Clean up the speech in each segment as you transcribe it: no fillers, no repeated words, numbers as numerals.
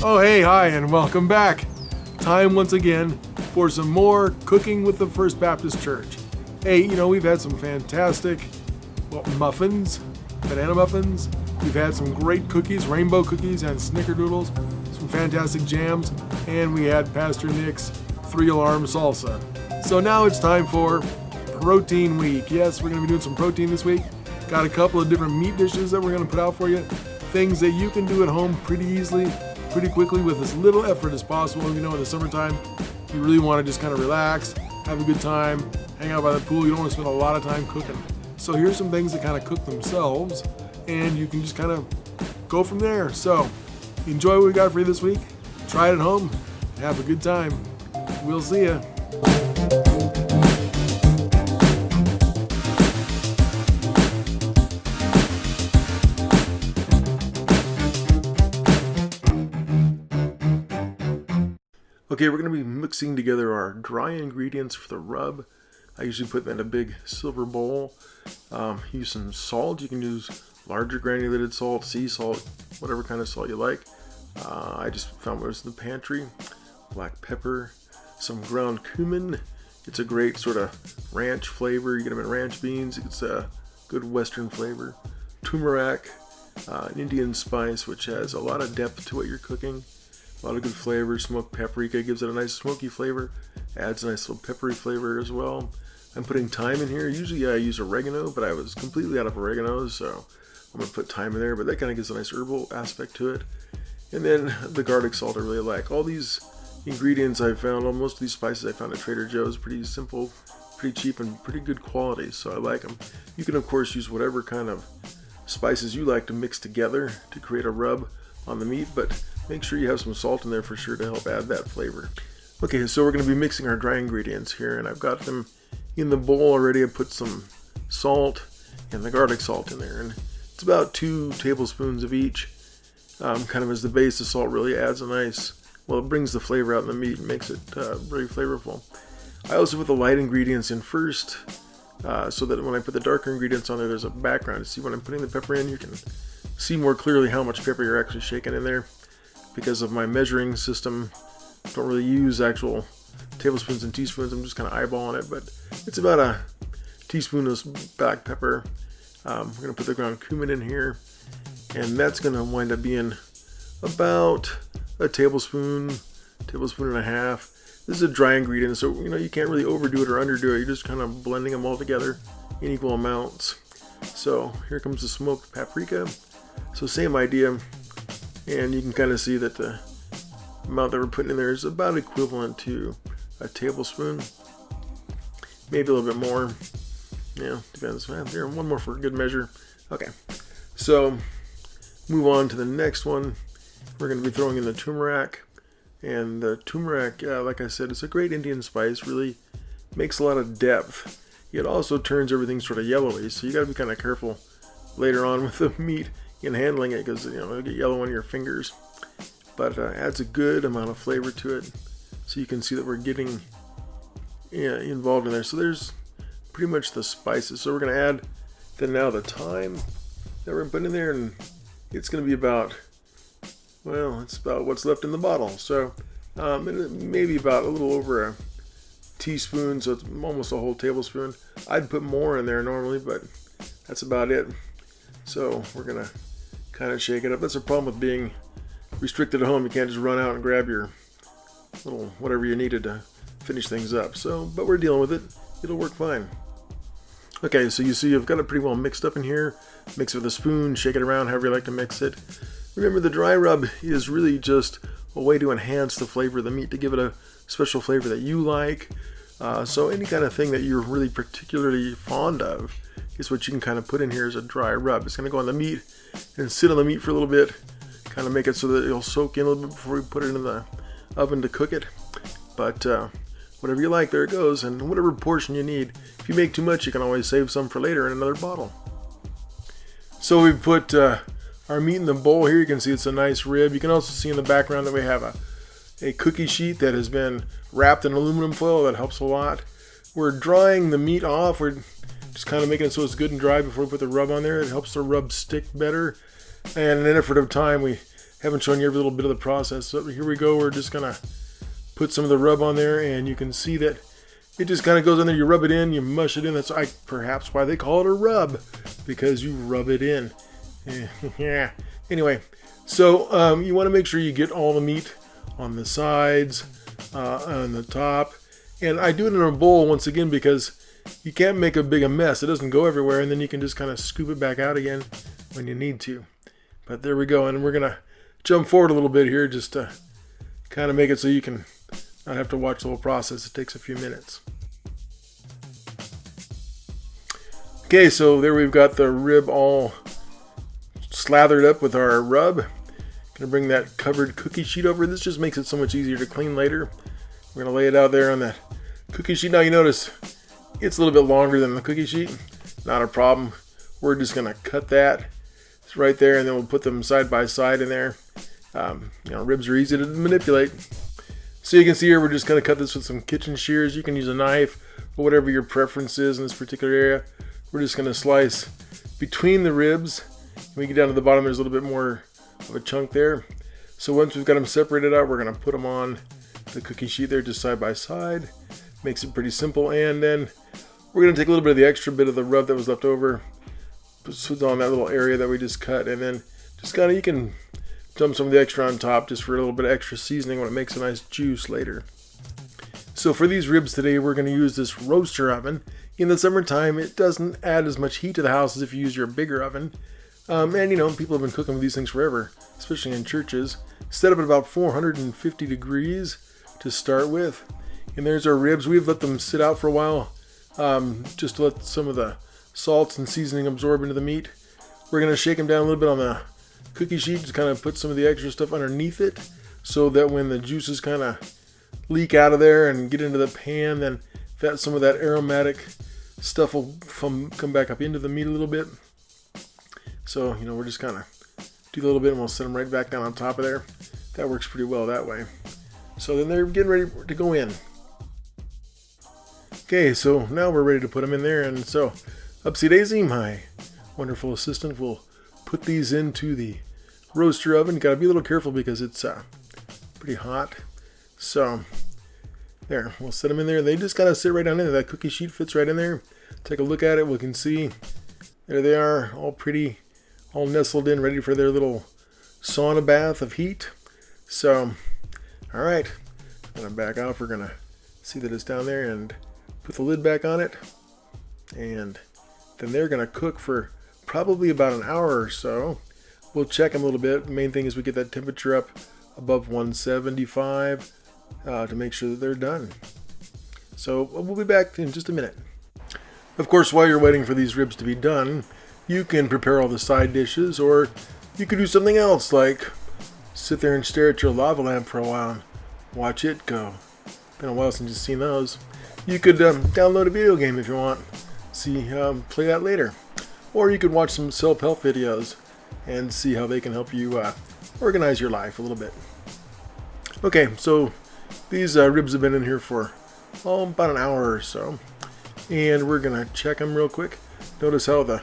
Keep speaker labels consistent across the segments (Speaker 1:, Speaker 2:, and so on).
Speaker 1: Oh hey, hi, and welcome back. Time once again for some more cooking with the First Baptist Church. Hey, we've had some fantastic muffins, banana muffins. We've had some great cookies, rainbow cookies and snickerdoodles, some fantastic jams, and we had Pastor Nick's 3-alarm salsa. So now it's time for Protein Week. Yes, we're going to be doing some protein this week. Got a couple of different meat dishes that we're going to put out for you. Things that you can do at home pretty easily, pretty quickly with as little effort as possible. In the summertime, you really want to just kind of relax, have a good time, hang out by the pool. You don't want to spend a lot of time cooking. So here's some things that kind of cook themselves, and you can just kind of go from there. So enjoy what we got for you this week. Try it at home. Have a good time. We'll see ya. Okay, we're going to be mixing together our dry ingredients for the rub. I usually put them in a big silver bowl. Use some salt. You can use larger granulated salt, sea salt, whatever kind of salt you like. I just found what was in the pantry. Black pepper, some ground cumin. It's a great sort of ranch flavor. You get them in ranch beans. It's a good western flavor. Turmeric, an Indian spice, which has a lot of depth to what you're cooking. A lot of good flavor. Smoked paprika gives it a nice smoky flavor. Adds a nice little peppery flavor as well. I'm putting thyme in here. Usually I use oregano, but I was completely out of oregano, so I'm going to put thyme in there. But that kind of gives a nice herbal aspect to it. And then the garlic salt I really like. All these ingredients I found, most of these spices I found at Trader Joe's, pretty simple, pretty cheap, and pretty good quality, so I like them. You can, of course, use whatever kind of spices you like to mix together to create a rub on the meat, but make sure you have some salt in there for sure to help add that flavor. Okay, so we're going to be mixing our dry ingredients here, and I've got them in the bowl already. I put some salt and the garlic salt in there, and it's about 2 tablespoons of each. Kind of as the base, the salt really adds a nice, it brings the flavor out in the meat and makes it very flavorful. I also put the light ingredients in first, so that when I put the darker ingredients on there, there's a background. See, when I'm putting the pepper in, you can see more clearly how much pepper you're actually shaking in there. Because of my measuring system, don't really use actual tablespoons and teaspoons. I'm just kind of eyeballing it, but it's about a teaspoon of black pepper. We're going to put the ground cumin in here, and that's going to wind up being about a tablespoon and a half. This is a dry ingredient, so you can't really overdo it or underdo it. You're just kind of blending them all together in equal amounts. So here comes the smoked paprika. So same idea. And you can kind of see that the amount that we're putting in there is about equivalent to a tablespoon. Maybe a little bit more. Yeah, depends. There, one more for good measure. Okay, so move on to the next one. We're going to be throwing in the turmeric. And the turmeric, like I said, it's a great Indian spice. Really makes a lot of depth. It also turns everything sort of yellowy, so you got to be kind of careful later on with the meat in handling it, because it'll get yellow on your fingers, but adds a good amount of flavor to it. So you can see that we're getting involved in there. So there's pretty much the spices. So we're going to add then now the thyme that we're putting in there, and it's going to be about, it's about what's left in the bottle. So maybe about a little over a teaspoon, so it's almost a whole tablespoon. I'd put more in there normally, but that's about it. So we're going to kind of shake it up. That's a problem with being restricted at home. You can't just run out and grab your little whatever you needed to finish things up. So, but we're dealing with it. It'll work fine. Okay, so you see I've got it pretty well mixed up in here. Mix it with a spoon, shake it around however you like to mix it. Remember, the dry rub is really just a way to enhance the flavor of the meat, to give it a special flavor that you like. So any kind of thing that you're really particularly fond of is what you can kind of put in here as a dry rub. It's going to go on the meat and sit on the meat for a little bit, kind of make it so that it'll soak in a little bit before we put it in the oven to cook it. But whatever you like, there it goes, and whatever portion you need. If you make too much, you can always save some for later in another bottle. So we've put our meat in the bowl here. You can see it's a nice rib. You can also see in the background that we have a cookie sheet that has been wrapped in aluminum foil. That helps a lot. We're drying the meat off. We're just kind of making it so it's good and dry before we put the rub on there. It helps the rub stick better. And in an effort of time, we haven't shown you every little bit of the process. So here we go. We're just gonna put some of the rub on there, and you can see that it just kind of goes in there. You rub it in, you mush it in. That's perhaps why they call it a rub, because you rub it in. Yeah. Anyway, so you want to make sure you get all the meat on the sides, on the top. And I do it in a bowl once again because you can't make a big mess. It doesn't go everywhere, and then you can just kind of scoop it back out again when you need to. But there we go, and we're going to jump forward a little bit here just to kind of make it so you can not have to watch the whole process. It takes a few minutes. Okay, so there we've got the rib all slathered up with our rub. Gonna bring that covered cookie sheet over. This just makes it so much easier to clean later. We're gonna lay it out there on that cookie sheet. Now you notice it's a little bit longer than the cookie sheet. Not a problem. We're just gonna cut that. It's right there, and then we'll put them side by side in there. Ribs are easy to manipulate. So you can see here, we're just gonna cut this with some kitchen shears. You can use a knife or whatever your preference is in this particular area. We're just gonna slice between the ribs. When we get down to the bottom, there's a little bit more of a chunk there. So once we've got them separated out, we're going to put them on the cookie sheet there just side by side. Makes it pretty simple. And then we're going to take a little bit of the extra bit of the rub that was left over, put it on that little area that we just cut, and then just kind of, you can dump some of the extra on top just for a little bit of extra seasoning when it makes a nice juice later. So for these ribs today, we're going to use this roaster oven. In the summertime, it doesn't add as much heat to the house as if you use your bigger oven. And people have been cooking with these things forever, especially in churches. Set up at about 450 degrees to start with. And there's our ribs. We've let them sit out for a while, just to let some of the salts and seasoning absorb into the meat. We're going to shake them down a little bit on the cookie sheet, just kind of put some of the extra stuff underneath it, so that when the juices kind of leak out of there and get into the pan, then some of that aromatic stuff will come back up into the meat a little bit. So, we're just kind of do a little bit, and we'll set them right back down on top of there. That works pretty well that way. So then they're getting ready to go in. Okay, so now we're ready to put them in there. And so, Upsy Daisy, my wonderful assistant, will put these into the roaster oven. You got to be a little careful because it's pretty hot. So, there, we'll set them in there. They just got to sit right down in there. That cookie sheet fits right in there. Take a look at it. We can see there they are, all pretty, all nestled in, ready for their little sauna bath of heat. So, all right, I'm going to back off. We're going to see that it's down there and put the lid back on it. And then they're going to cook for probably about an hour or so. We'll check them a little bit. The main thing is we get that temperature up above 175 to make sure that they're done. So we'll be back in just a minute. Of course, while you're waiting for these ribs to be done, you can prepare all the side dishes, or you could do something else like sit there and stare at your lava lamp for a while and watch it go. Been a while since you've seen those. You could download a video game if you want. Play that later. Or you could watch some self-help videos and see how they can help you organize your life a little bit. Okay, so these ribs have been in here for about an hour or so. And we're going to check them real quick. Notice how the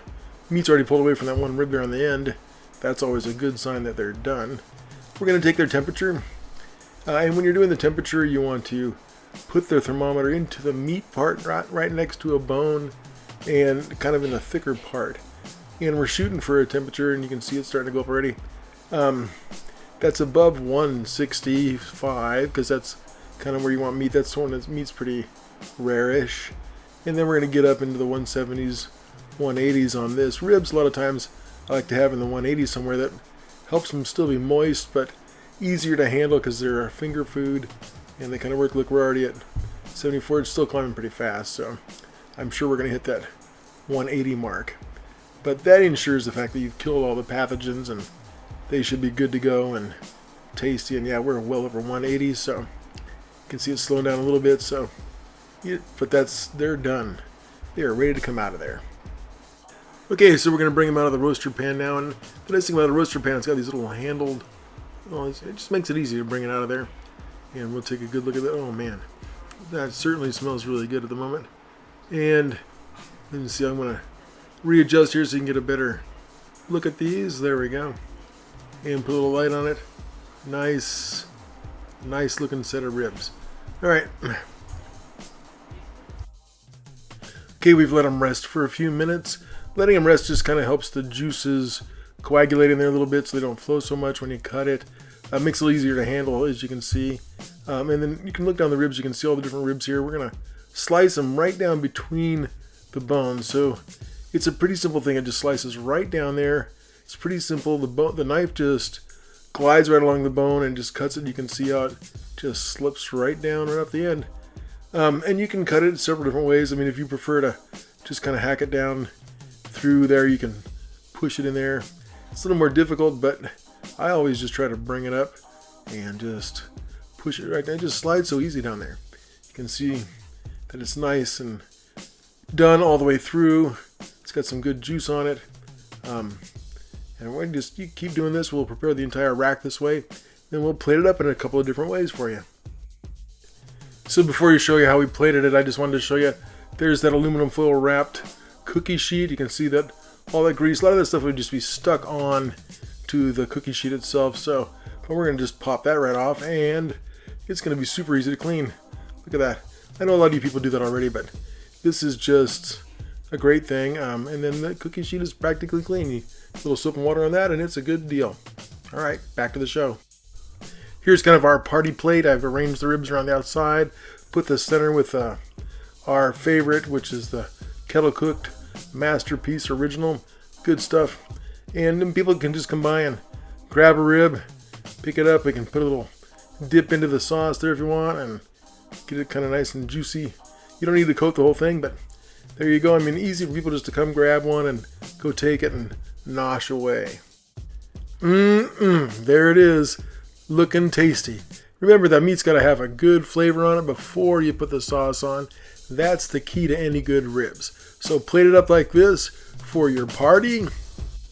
Speaker 1: meat's already pulled away from that one rib there on the end. That's always a good sign that they're done. We're going to take their temperature. And when you're doing the temperature, you want to put the thermometer into the meat part right next to a bone and kind of in the thicker part. And we're shooting for a temperature, and you can see it's starting to go up already. That's above 165, because that's kind of where you want meat. That's when meat's pretty rare-ish. And then we're going to get up into the 170s, 180s on this. Ribs, a lot of times, I like to have in the 180s somewhere. That helps them still be moist, but easier to handle because they're a finger food. And they kind of work. Look, we're already at 74. It's still climbing pretty fast, so I'm sure we're going to hit that 180 mark. But that ensures the fact that you've killed all the pathogens, and they should be good to go and tasty. And yeah, we're well over 180, so you can see it's slowing down a little bit. So, but they're done. They are ready to come out of there. Okay, so we're going to bring them out of the roaster pan now. And the nice thing about the roaster pan, it's got these little handled. It just makes it easy to bring it out of there. And we'll take a good look at that. Oh man, that certainly smells really good at the moment. And let me see, I'm going to readjust here so you can get a better look at these. There we go. And put a little light on it. Nice looking set of ribs. All right. Okay, we've let them rest for a few minutes. Letting them rest just kind of helps the juices coagulate in there a little bit so they don't flow so much when you cut it. Makes it a little easier to handle, as you can see. And then you can look down the ribs. You can see all the different ribs here. We're going to slice them right down between the bones. So it's a pretty simple thing. It just slices right down there. It's pretty simple. The knife just glides right along the bone and just cuts it. You can see how it just slips right down right off the end. And you can cut it several different ways. I mean, if you prefer to just kind of hack it down through there, you can push it in there. It's a little more difficult, but I always just try to bring it up and just push it right down. It just slides so easy down there. You can see that it's nice and done all the way through. It's got some good juice on it. And we're going to just keep doing this. We'll prepare the entire rack this way. Then we'll plate it up in a couple of different ways for you. So before you show you how we plated it, I just wanted to show you, there's that aluminum foil wrapped cookie sheet. You can see that all that grease, a lot of that stuff would just be stuck on to the cookie sheet itself. So but we're going to just pop that right off, and it's going to be super easy to clean. Look at that. I know a lot of you people do that already, but this is just a great thing. And then the cookie sheet is practically clean. You put a little soap and water on that, and it's a good deal. All right, back to the show. Here's kind of our party plate. I've arranged the ribs around the outside, put the center with our favorite, which is the kettle cooked masterpiece original. Good stuff. And then people can just come by and grab a rib, pick it up. We can put a little dip into the sauce there if you want and get it kind of nice and juicy. You don't need to coat the whole thing, but there you go. I mean, easy for people just to come grab one and go take it and nosh away. There it is. Looking tasty. Remember, that meat's got to have a good flavor on it before you put the sauce on. That's the key to any good ribs. So plate it up like this for your party.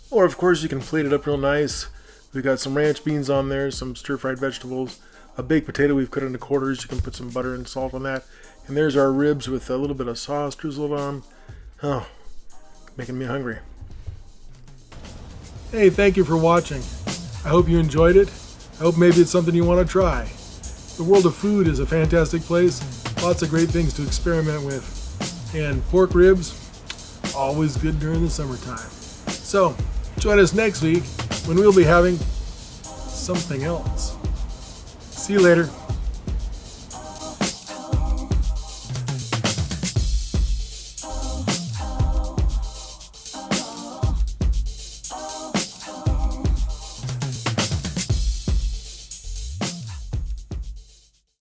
Speaker 1: Or of course you can plate it up real nice. We've got some ranch beans on there, some stir-fried vegetables, a baked potato we've cut into quarters. You can put some butter and salt on that. And there's our ribs with a little bit of sauce drizzled on them. Oh, making me hungry. Hey, thank you for watching. I hope you enjoyed it. I hope maybe it's something you want to try. The world of food is a fantastic place. Lots of great things to experiment with. And pork ribs, always good during the summertime. So, join us next week when we'll be having something else. See you later.